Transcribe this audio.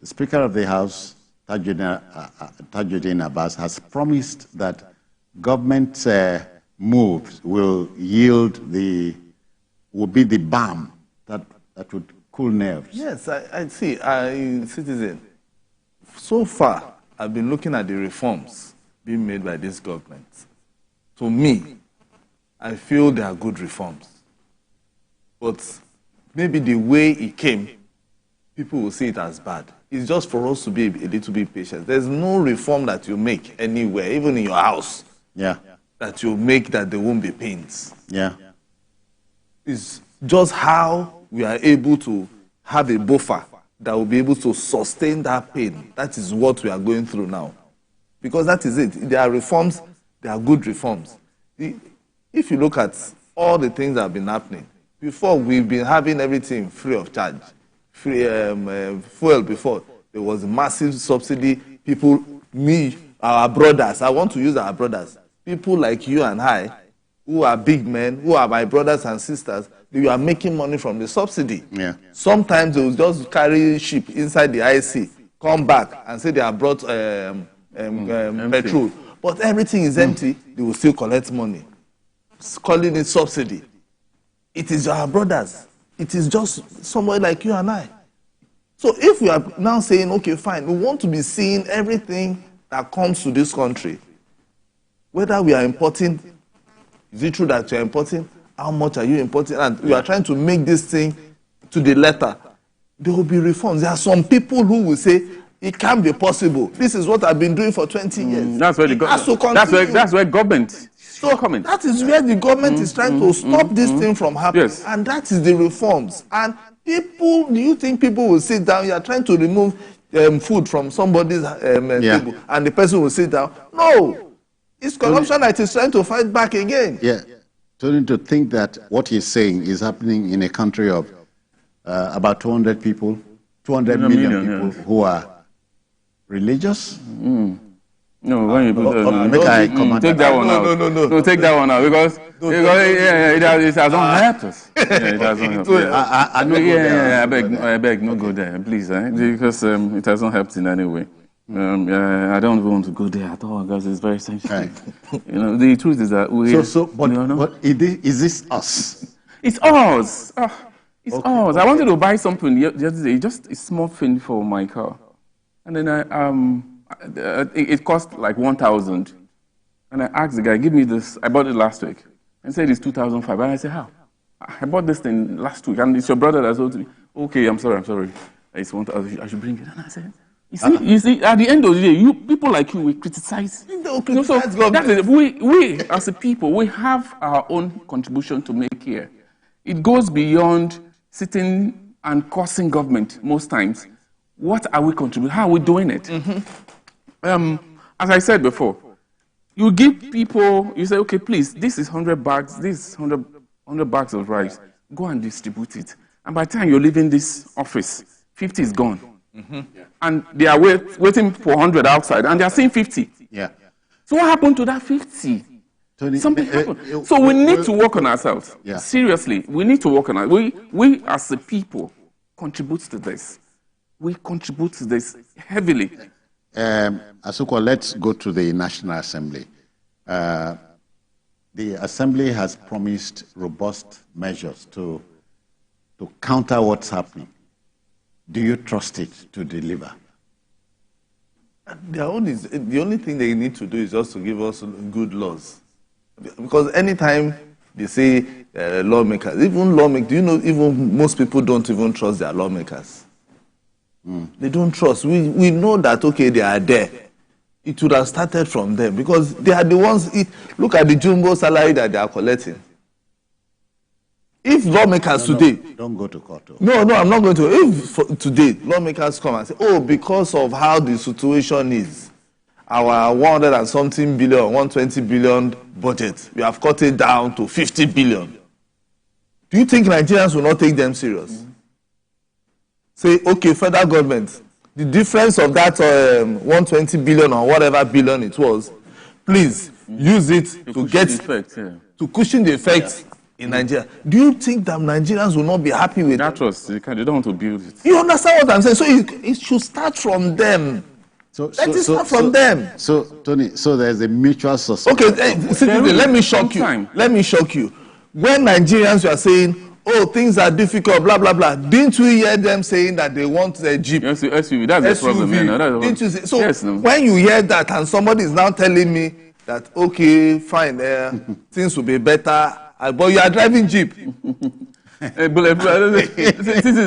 the Speaker of the House, Tajuddin Abbas, has promised that government moves will be the balm that would cool nerves. Yes, I see. Citizen, so far, I've been looking at the reforms being made by this government. To me, I feel they are good reforms. But maybe the way it came, people will see it as bad. It's just for us to be a little bit patient. There's no reform that you make anywhere, even in your house, that you make that there won't be pains. Yeah. It's just how we are able to have a buffer that will be able to sustain that pain. That is what we are going through now. Because that is it. There are reforms, there are good reforms. If you look at all the things that have been happening, before we've been having everything free of charge. Free fuel before. There was massive subsidy. People, our brothers, I want to use our brothers. People like you and I, who are big men, who are my brothers and sisters, they are making money from the subsidy. Yeah. Sometimes they will just carry ship inside the IC, come back and say they have brought petrol. But everything is empty, they will still collect money. Calling it subsidy. It is our brothers. It is just somebody like you and I. So if we are now saying, okay, fine, we want to be seeing everything that comes to this country, whether we are importing, is it true that you are importing? How much are you importing? And we are trying to make this thing to the letter. There will be reforms. There are some people who will say, it can't be possible. This is what I've been doing for 20 years. That's where that's where government. So that is where the government is trying to stop this thing from happening. Yes. And that is the reforms. And people, do you think people will sit down? You are trying to remove food from somebody's table and the person will sit down? No. It's corruption that is trying to fight back again. Yeah. To think that what he's saying is happening in a country of about 200 people, 200 million people who are religious. No, when you put take that one out. No, take that one out because it hasn't helped us. It hasn't helped. I beg, no go there, please, because it hasn't helped in any way. I don't want to go there at all because it's very sensitive. Right. The truth is that we. But is this us? It's us. It's us. I wanted to buy something the other day, just a small thing for my car, and then it cost like 1,000, and I asked the guy, "Give me this." I bought it last week, and said it's 2,500. And I said, "How? I bought this thing last week, and it's your brother that told me." Okay, I'm sorry. It's 1,000. I should bring it. And I said, "You see, at the end of the day, people like you, we criticize. That is, we as a people, we have our own contribution to make here. It goes beyond sitting and cursing government most times. What are we contributing? How are we doing it?" As I said before, you give people, you say, okay, please, this is 100 bags, this is 100 bags of rice. Go and distribute it. And by the time you're leaving this office, 50 is gone. And they are waiting for 100 outside, and they are saying 50. Yeah. So what happened to that 50? Something happened. So we need to work on ourselves. Yeah. Seriously, we need to work on ourselves. We as a people contribute to this. We contribute to this heavily. Asuko, let's go to the National Assembly. The Assembly has promised robust measures to counter what's happening. Do you trust it to deliver? The only thing they need to do is just to give us good laws. Because anytime they say lawmakers, do you know, even most people don't even trust their lawmakers. They don't trust. We know that, okay, they are there. It would have started from them because they are the ones. Look at the jumbo salary that they are collecting. If lawmakers today... Don't go to court. No, I'm not going to. If today lawmakers come and say, oh, because of how the situation is, our 100 and something billion, 120 billion budget, we have cut it down to 50 billion. Do you think Nigerians will not take them serious? Say, okay, federal government, the difference of that 120 billion or whatever billion it was, please use it to get to cushion the effect in Nigeria. Do you think that Nigerians will not be happy with that trust? They don't want to build it. You understand what I'm saying? So it should start from them. Let it start from them. So, Tony, so there's a mutual suspicion. Okay, let me shock you. Let me shock you. When Nigerians were saying, oh, things are difficult, blah, blah, blah, didn't we hear them saying that they want a Jeep? SUV, that's the problem. Didn't you say? So when you hear that and somebody is now telling me that, okay, fine, things will be better, but you are driving Jeep. This is